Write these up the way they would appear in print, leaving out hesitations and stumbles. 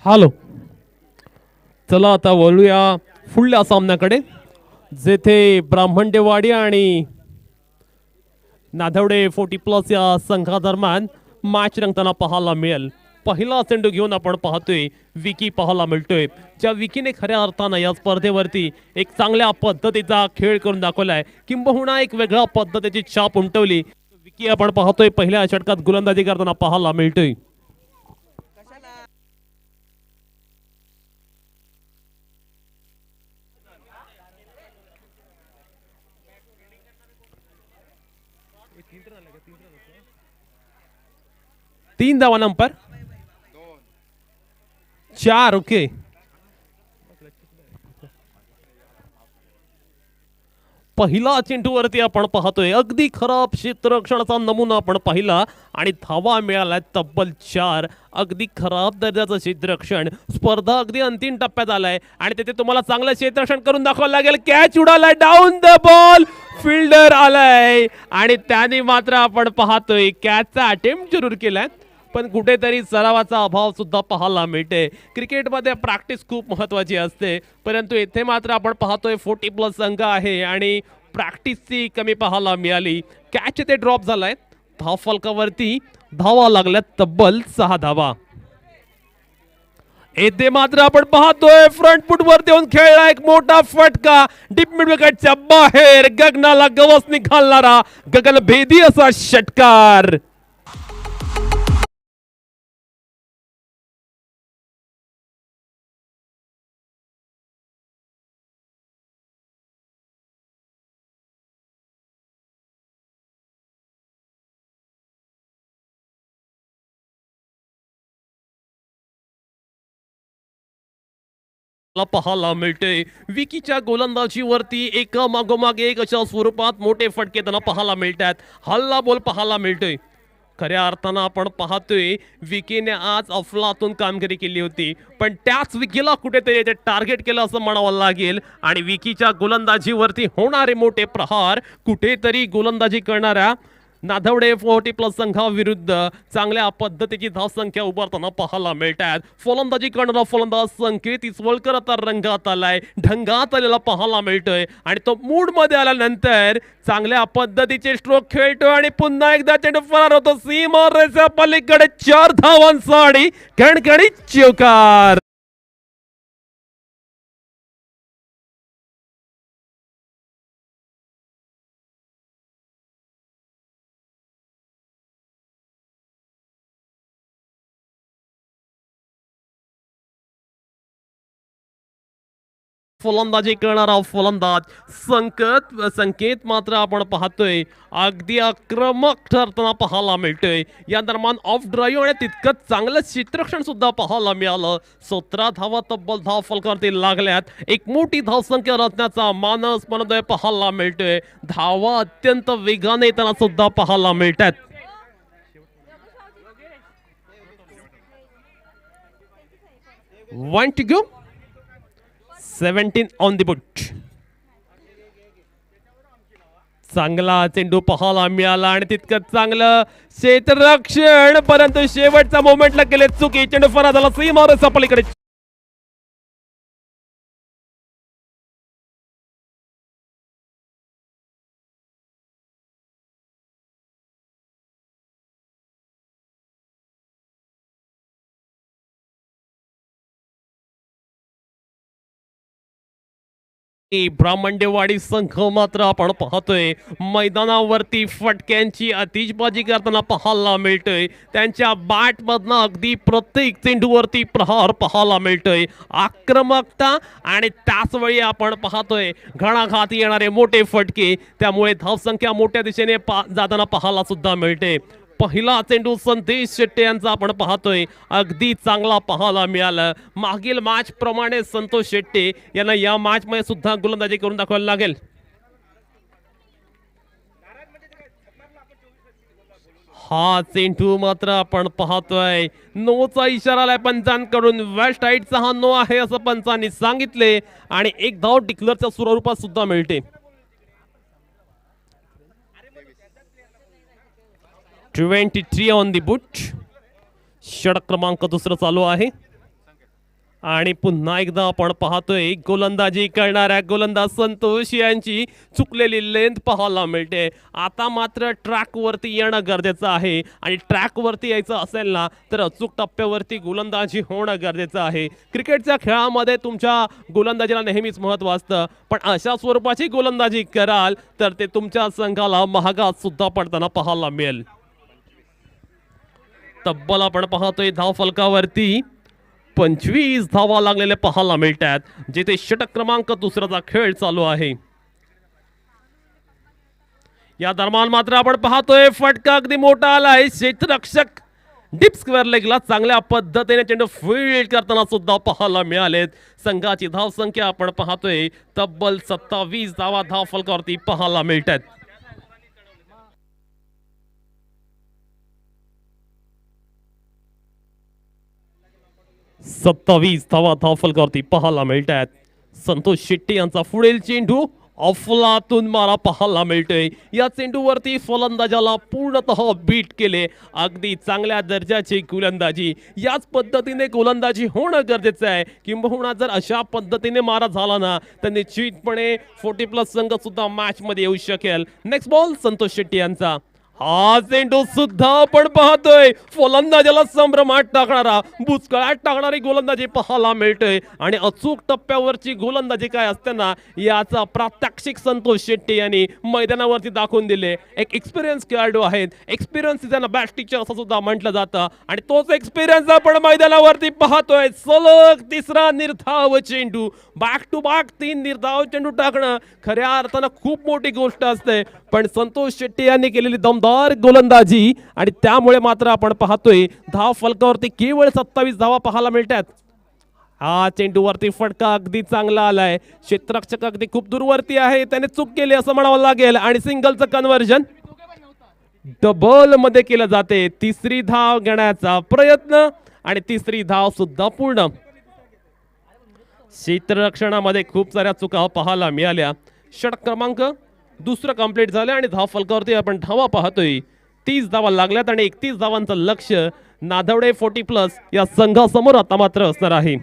Hello. चला आता वळूया पुढल्या सामन्याकडे, जेथे ब्राह्मणदेवाडी आणि नाधवडे 40+ या संघादरम्यान मॅच रंगताना पाहायला मिळेल. पहिला चेंडू घेऊन आपण पाहतोय विकी पाहायला मिळतोय, ज्या विकीने खऱ्या अर्थानं या स्पर्धेवरती एक चांगल्या पद्धतीचा खेळ करून दाखवलाय, किंबहुना एक वेगळ्या पद्धतीची छाप उमटवली. विकी आपण पाहतोय पहिल्या षटकात गोलंदाजी करताना पाहायला मिळतोय. तीन धावा नंबर 4. ओके. पहिला चेंडूवरती आपण पाहतोय अगदी खराब क्षेत्ररक्षणाचा नमुना आपण पाहिला आणि धावा मिळाला तब्बल 4. अगदी खराब दर्जाचं क्षेत्ररक्षण. स्पर्धा अगदी अंतिम टप्प्यात आलाय आणि तिथे तुम्हाला चांगलं क्षेत्ररक्षण करून दाखवायला लागेल. कॅच उडालाय, डाऊन द बॉल, फिल्डर आलाय आणि त्याने मात्र आपण पाहतोय कॅचचा अटेम्प्ट जरूर केलाय, पण कुठेतरी सरावाचा अभाव सुद्धा पाहायला मिळते. क्रिकेटमध्ये प्रॅक्टिस खूप महत्त्वाची असते, परंतु इथे मात्र आपण पाहतोय 40+ संघ आहे आणि प्रॅक्टिसची कमी पाहायला मिळाली. कॅच ते ड्रॉप झालाय. धावफलकावरती धावा लागल्यात तब्बल 6 धावा. येथे मात्र आपण पाहतोय फ्रंट फुट वर देऊन खेळला एक मोठा फटका डीप मिड विकेटच्या बाहेर, गगनाला गवस निघालणारा गगनभेदी असा षटकार. पाहायला मिळते विकीच्या गोलंदाजीवरती एका मागोमाग एक अशा स्वरूपात मोठे फटके त्यांना पाहायला मिळतात. हल्ला बोल पाहायला मिळतोय. खऱ्या अर्थानं आपण पाहतोय विकीने आज अफलातून कामगिरी केली होती, पण त्याच विकीला कुठेतरी टार्गेट केलं असं म्हणावं लागेल आणि विकीच्या गोलंदाजीवरती होणारे मोठे प्रहार कुठेतरी गोलंदाजी करणाऱ्या नाधवडे 40+ संघाविरुद्ध चांगल्या पद्धतीची धावसंख्या उभारताना पाहायला मिळतात. फलंदाजी करणारा फलंदाज संकेत इसवळकर आता रंगात आलाय, ढंगात आलेला पाहायला मिळतोय आणि तो मूड मध्ये आल्यानंतर चांगल्या पद्धतीचे स्ट्रोक खेळतोय आणि पुन्हा एकदा चेंडू फरार होतो सीमारेषेच्या पलीकडे. 4 धावांचा आणि कणकणीत चौकार. फलंदाजी करणारा फलंदाज संकेत मात्र आपण पाहतोय अगदी आक्रमक ठरताना पाहायला मिळतोय. या दरम्यान ऑफ ड्राईव्ह आणि तितकंच चांगलं क्षेत्ररक्षण सुद्धा पाहायला मिळालं. 17 धावा तब्बल धाव फलकावरती लागल्यात. एक मोठी धावसंख्या रचण्याचा मानस मनोदय पाहायला मिळतोय. धावा अत्यंत वेगाने येताना सुद्धा पाहायला मिळतात. One two go, 17 on the boot. चांगला चेंडू पाहायला मिळाला आणि तितकंच चांगलं क्षेत्ररक्षण, परंतु शेवटच्या मोमेंटला केले चुकी. चेंडू फरार झाला सीमारेषेच्या पलीकडे. ब्राह्मणदेवाडी संघ मात्र आपण पाहतोय मैदानावरती फटक्यांची आतिषबाजी करताना पाहायला मिळतोय. त्यांच्या बॅट मधनं अगदी प्रत्येक चेंडूवरती प्रहार पाहायला मिळतोय. आक्रमकता आणि त्याच वेळी आपण पाहतोय घणाघाती येणारे मोठे फटके, त्यामुळे धावसंख्या मोठ्या दिशेने जाताना पाहायला सुद्धा मिळते. पहिला चेंडू संदेश शेट्टे यांचा आपण पाहतोय अगदी चांगला पाहायला मिळाला. मागील मॅच प्रमाणे संतोष शेट्टे यांना या मॅच मध्ये सुद्धा गोलंदाजी करून दाखवायला लागेल. हा चेंडू मात्र आपण पाहतोय नोचा इशारा आलाय पंचांकडून. वेस्ट हाईटचा हा नो आहे असं पंचांनी सांगितले आणि एक धाव डिक्लेअरच्या स्वरूपात सुद्धा मिळते. 23 ऑन दी बुट. षटक क्रमांक दुसरं चालू आहे. आणि पुन्हा एकदा आपण पाहतोय गोलंदाजी करणाऱ्या गोलंदाज संतोष यांची चुकलेली लेंथ पाहायला मिळते. आता मात्र ट्रॅकवरती येणं गरजेचं आहे आणि ट्रॅकवरती यायचं असेल ना तर अचूक टप्प्यावरती गोलंदाजी होणं गरजेचं आहे. क्रिकेटच्या खेळामध्ये तुमच्या गोलंदाजीला नेहमीच महत्त्व असतं, पण अशा स्वरूपाची गोलंदाजी कराल तर ते तुमच्या संघाला महागात सुद्धा पडताना पाहायला मिळेल. तब्बल आपण पाहतोय धाव फलकावरती 25 धावा लागलेले पाहायला मिळतात, जिथे षटक क्रमांक दुसऱ्याचा खेळ चालू आहे. या दरम्यान मात्र आपण पाहतोय फटका अगदी मोठा आलाय. क्षेत्ररक्षक डीप स्क्वेअर लेगला चांगल्या पद्धतीने चेंडू फील्ड करताना सुद्धा पाहायला मिळालेत. संघाची धाव संख्या आपण पाहतोय तब्बल 27 धावा धाव फलकावरती पाहायला मिळतात. 27 धावा धाव फलकावरती पाहायला मिळतात. संतोष शेट्टी यांचा पुढील चेंडू अफलातून मारा पाहायला मिळतोय. या चेंडूवरती फलंदाजाला पूर्णतः बीट केले. अगदी चांगल्या दर्जाची गोलंदाजी. याच पद्धतीने गोलंदाजी होणं गरजेचं आहे, किंबहुना जर अशा पद्धतीने मारा झाला ना तर निश्चितपणे 40+ संघ सुद्धा मॅच मध्ये येऊ शकेल. नेक्स्ट बॉल संतोष शेट्टी यांचा. हा चेंडू सुद्धा आपण पाहतोय फलंदाजाला संभ्रमात टाकणारा, बुचकळ्यात टाकणारी गोलंदाजी पाहायला मिळतोय आणि अचूक टप्प्यावरची गोलंदाजी काय असते ना याचा प्रात्यक्षिक संतोष शेट्टी यांनी मैदानावरती दाखवून दिले. एक एक्सपिरियन्स खेळाडू आहेत, एक्सपिरियन्स त्यांना बॅस्ट टीचर असं सुद्धा म्हटलं जातं आणि तोच एक्सपिरियन्स आपण मैदानावरती पाहतोय. सलग तिसरा निर्धाव चेंडू, बॅक टू बॅक 3 निर्धाव चेंडू टाकणं खऱ्या अर्थानं खूप मोठी गोष्ट असते, पण संतोष शेट्टी यांनी केलेली दमदार गोलंदाजी आणि त्यामुळे मात्र आपण पाहतोय धाव फलकावरती केवळ 27 धावा पाहायला मिळतात. हा चेंडूवरती फटका अगदी चांगला आलाय. क्षेत्ररक्षक अगदी खूप दूरवरती आहे, त्याने चूक केली असं म्हणावं लागेल आणि सिंगलचं कन्व्हर्जन डबल मध्ये केलं जाते. तिसरी धाव घेण्याचा प्रयत्न आणि तिसरी धाव सुद्धा पूर्ण. क्षेत्ररक्षणामध्ये खूप साऱ्या चुका पाहायला मिळाल्या. षटक क्रमांक दुसरं कंप्लीट झालं आणि धाव फलकावरती आपण धावा पाहतोय 30 धावा लागल्यात आणि 31 धावांचं लक्ष नादवडे 40+ या संघासमोर आता मात्र असणार आहे.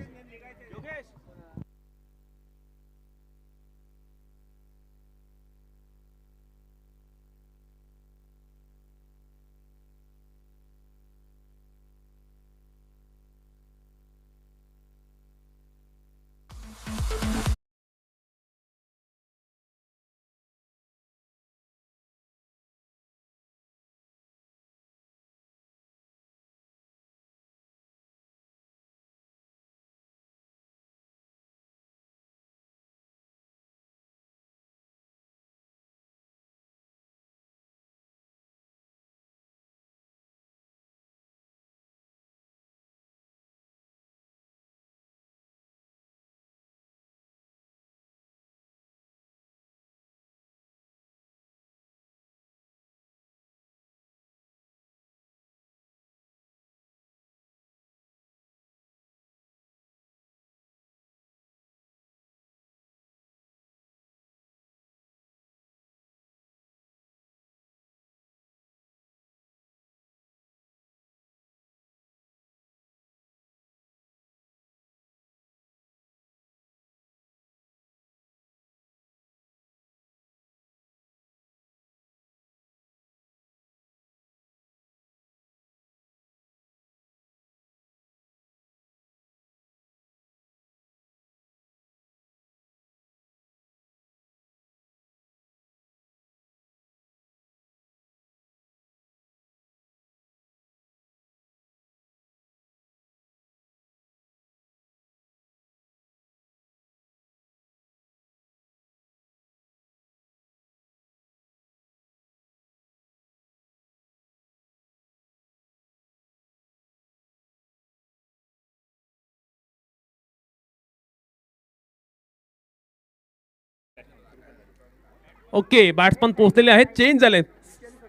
ओके, बॅट्समन पोहोचलेले आहेत, चेंज झाले.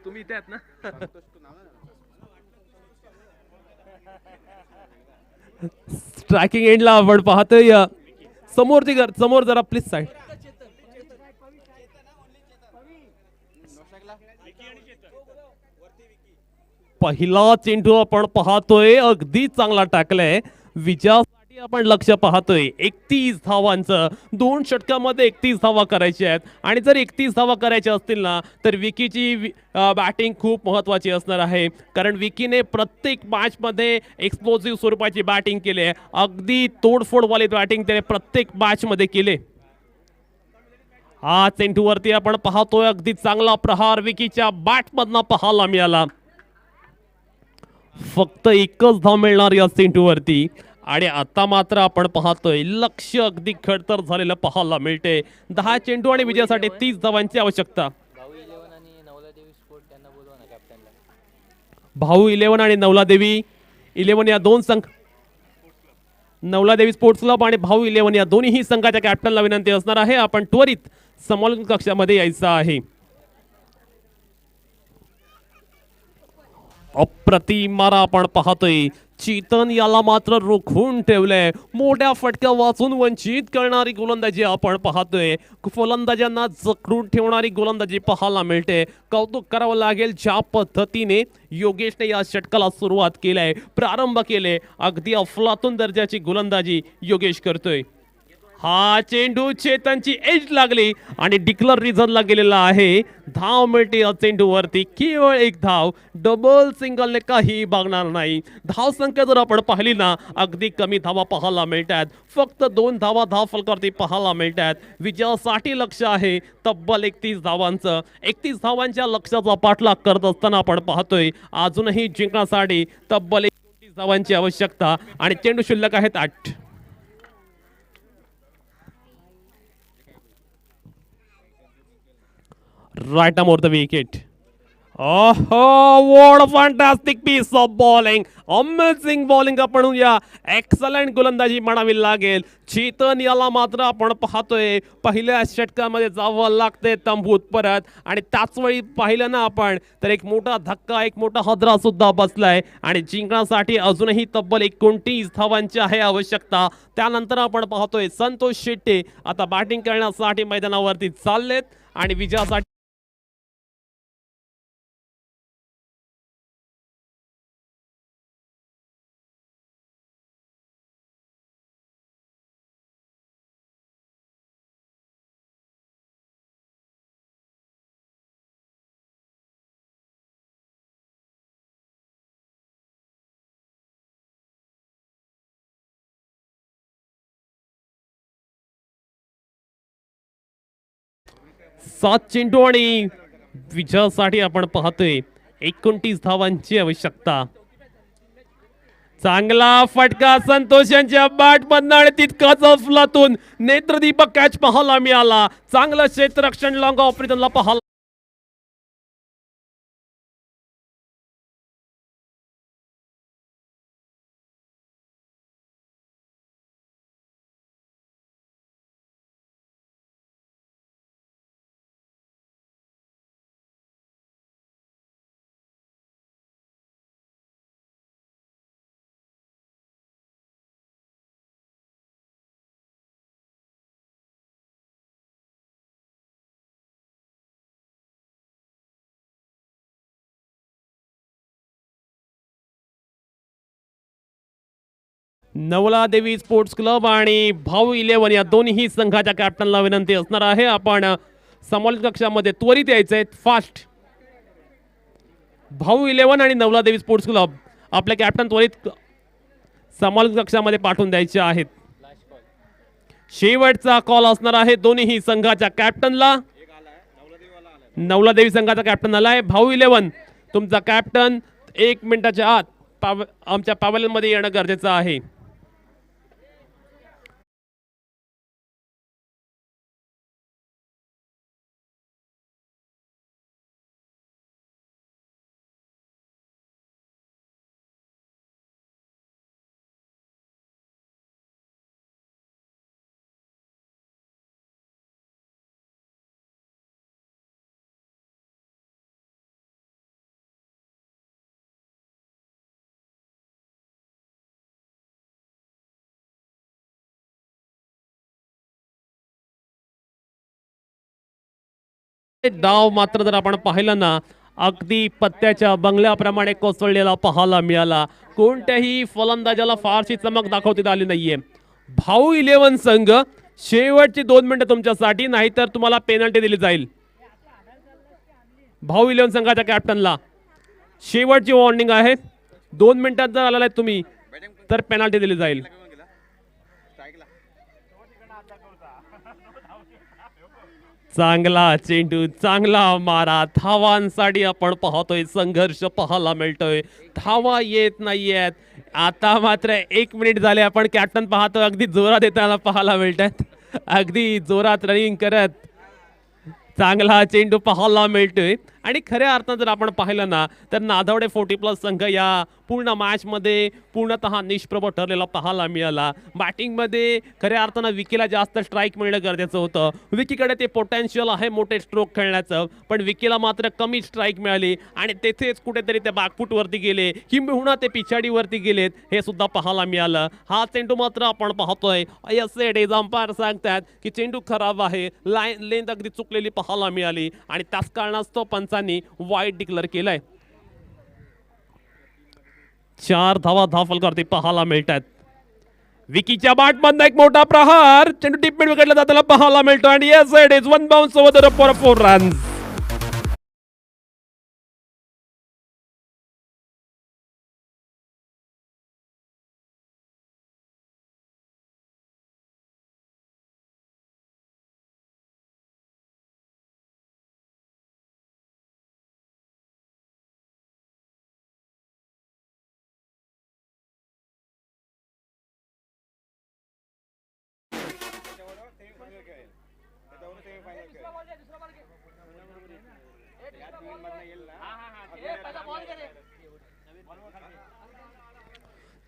तुम्ही इथे आहात ना? स्ट्रायकिंग एंडला आपण पाहतोय समोर जरा प्लीज साईड. पहिला चेंडू आपण पाहतोय अगदी चांगला टाकलाय. विजयासाठी आपण लक्ष पाहतोय 31 धावांचं, 2 षटकामध्ये 31 धावा करायच्या आहेत आणि जर 31 धावा करायच्या असतील ना तर विकीची बॅटिंग खूप महत्त्वाची असणार आहे, कारण विकीने प्रत्येक मॅचमध्ये एक्सप्लोसिव्ह स्वरूपाची बॅटिंग केली आहे. अगदी तोडफोडवाली बॅटिंग त्याने प्रत्येक मॅचमध्ये केले. हा चेंडूवरती आपण पाहतोय अगदी चांगला प्रहार विकीच्या बॅटमधनं पाहायला मिळाला. फक्त एकच धाव मिळणार या चेंडूवरती आणि आता मात्र आपण पाहतोय लक्ष अगदी खडतर झालेलं पाहायला मिळते. 10 चेंडू आणि विजयासाठी 30 धावांची आवश्यकता. भाऊ 11 आणि नवलादेवी 11 या दोन संघ, नवलादेवी स्पोर्ट्स क्लब आणि भाऊ 11 या दोन्ही संघाच्या कॅप्टनला विनंती असणार आहे, आपण त्वरित समालोचन कक्षामध्ये यायचं आहे. अप्रतिम मारा आपण पाहतोय. चेतन याला मात्र रोखून ठेवलंय. मोठ्या फटक्या वाचून वंचित करणारी गोलंदाजी आपण पाहतोय. फलंदाजांना जखडून ठेवणारी गोलंदाजी पाहायला मिळते. कौतुक करावं लागेल ज्या पद्धतीने योगेशने या षटकाला सुरुवात केलाय, प्रारंभ केले. अगदी अफलातून दर्जाची गोलंदाजी योगेश करतोय. हा चेंडू चेतनची एज लागली आणि डिक्लर रिझनला गेलेला आहे. धाव मिळते या चेंडूवरती, केवळ एक धाव. डबल सिंगलने काही भागणार नाही. धाव संख्या जर आपण पाहिली ना अगदी कमी धावा पाहायला मिळतात. फक्त 2 धावा धाव फलकावरती पाहायला मिळतात. विजयासाठी लक्ष आहे तब्बल 31 धावांचं. 31 धावांच्या लक्ष्याचा पाठलाग करत असताना आपण पाहतोय अजूनही जिंकण्यासाठी तब्बल 29 धावांची आवश्यकता आणि चेंडू शिल्लक आहेत 8. Right now the wicket. Oh, what a fantastic piece of bowling. Amazing bowling आपण म्हणूया. एक्सलंट गोलंदाजी म्हणावी लागेल. चेतन याला मात्र आपण पाहतोय पहिल्या षटकामध्ये जावं लागते तंबूत परत आणि त्याच वेळी पाहिलं ना आपण तर एक मोठा धक्का, एक मोठा हादरा सुद्धा बसलाय आणि जिंकण्यासाठी अजूनही तब्बल 29 धावांची आहे आवश्यकता. त्यानंतर आपण पाहतोय संतोष शेट्टे आता बॅटिंग करण्यासाठी मैदानावरती चाललेत आणि विजयासाठी सात चेंडू आणि विजयासाठी आपण पाहतोय 29 धावांची आवश्यकता. चांगला फटका संतोष यांच्या बॅटमधनं आणि तितकाच अफलातून नेत्रदीपक कॅच पाहायला मिळाला. चांगलं क्षेत्ररक्षण लॉंग ऑपरेशनला पाहायला नवला देवी स्पोर्ट्स क्लब आणि भाऊ 11 या दोन्ही संघाच्या कॅप्टनला विनंती असणार आहे, आपण समालोचन कक्षामध्ये त्वरित यायचंय फास्ट. भाऊ 11 आणि नवला देवी स्पोर्ट्स क्लब आपले कॅप्टन त्वरित समालोचन कक्षामध्ये पाठवून द्यायचे आहेत. शेवटचा कॉल असणार आहे दोन्ही संघाच्या कॅप्टनला. नवला देवी संघाचा कॅप्टन आलाय. भाऊ 11 तुमचा कॅप्टन 1 मिनिटाच्या आत आमच्या पॅव्हलियनमध्ये येणं गरजेचं आहे. डाव मात्र जर आपण पाहिलं ना अगदी पत्त्याच्या बंगल्याप्रमाणे कोसळलेला पाहायला मिळाला. कोणत्याही फलंदाजाला फारशी चमक दाखवता आली नाहीये. भाऊ 11 संघ शेवटची 2 मिनिटं तुमच्यासाठी, नाहीतर तुम्हाला पेनल्टी दिली जाईल. भाऊ 11 संघाच्या कॅप्टनला शेवटची वॉर्निंग आहे. 2 मिनिटात जर आला नाही तुम्ही तर पेनल्टी दिली जाईल. चांगला चेंडू, चांगला मारा, धावांसाठी आपण पाहतोय संघर्ष पाहायला मिळतोय. धावा येत नाहीयेत. आता मात्र 1 मिनिट झाले, आपण कॅप्टन पाहतोय अगदी जोरात येताना पाहायला मिळतात. अगदी जोरात रनिंग करत चांगला चेंडू पाहायला मिळतोय. आणि खऱ्या अर्थानं जर आपण पाहिलं ना तर नादवडे 40+ संघ या पूर्ण मॅचमध्ये पूर्णतः निष्प्रभ ठरलेला पाहायला मिळाला. बॅटिंगमध्ये खऱ्या अर्थानं विकीला जास्त स्ट्राईक मिळणं गरजेचं होतं. विकीकडे ते पोटेन्शियल आहे मोठे स्ट्रोक खेळण्याचं, पण विकीला मात्र कमी स्ट्राईक मिळाली आणि तेथेच कुठेतरी ते बॅकफूटवरती गेले किंबहुना ते पिछाडीवरती गेलेत, हे सुद्धा पाहायला मिळालं. हा चेंडू मात्र आपण पाहतोय एस अंपायर सांगतात की चेंडू खराब आहे, लाईन लेंथ अगदी चुकलेली पाहायला मिळाली आणि त्याच कारणास्तव पंचांनी वाईट डिक्लेअर केलंय. 4 धावा धावफलकावरती पाहायला मिळतात. विकीच्या बॅटमधनं एक मोठा प्रहार, चेंडू टिप मिड विकेटला जाताना पाहायला मिळतो आणि yes it is 1 bounce over the for 4 runs.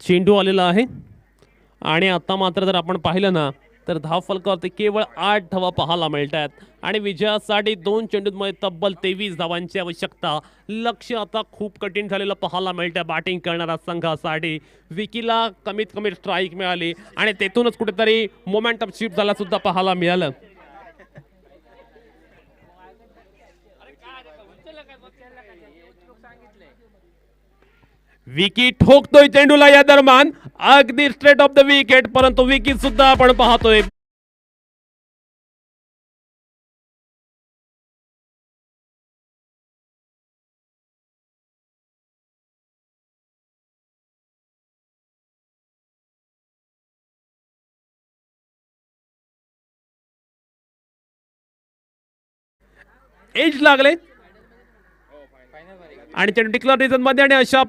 चेंडू आलेला आहे आणि आता मात्र जर आपण पाहिलं ना तर धावफलकावरती केवळ 8 धावा पाहायला मिळतात आणि विजयासाठी 2 चेंडूंमध्ये तब्बल 23 धावांची आवश्यकता. लक्ष आता खूप कठीण झालेलं पाहायला मिळतं बॅटिंग करणाऱ्या संघासाठी. विकीला कमीत कमी स्ट्राईक मिळाली आणि तेथूनच कुठेतरी मोमेंटम शिफ्ट झाला सुद्धा पाहायला मिळालं. विकी ठोकतोय चेंडूला या दरम्यान अगदी स्ट्रेट ऑफ द विकेट, परंतु विकी सुद्धा आपण पाहतोय एज लागले आणि चेंडू डिक्लेअर मध्ये आणि अशा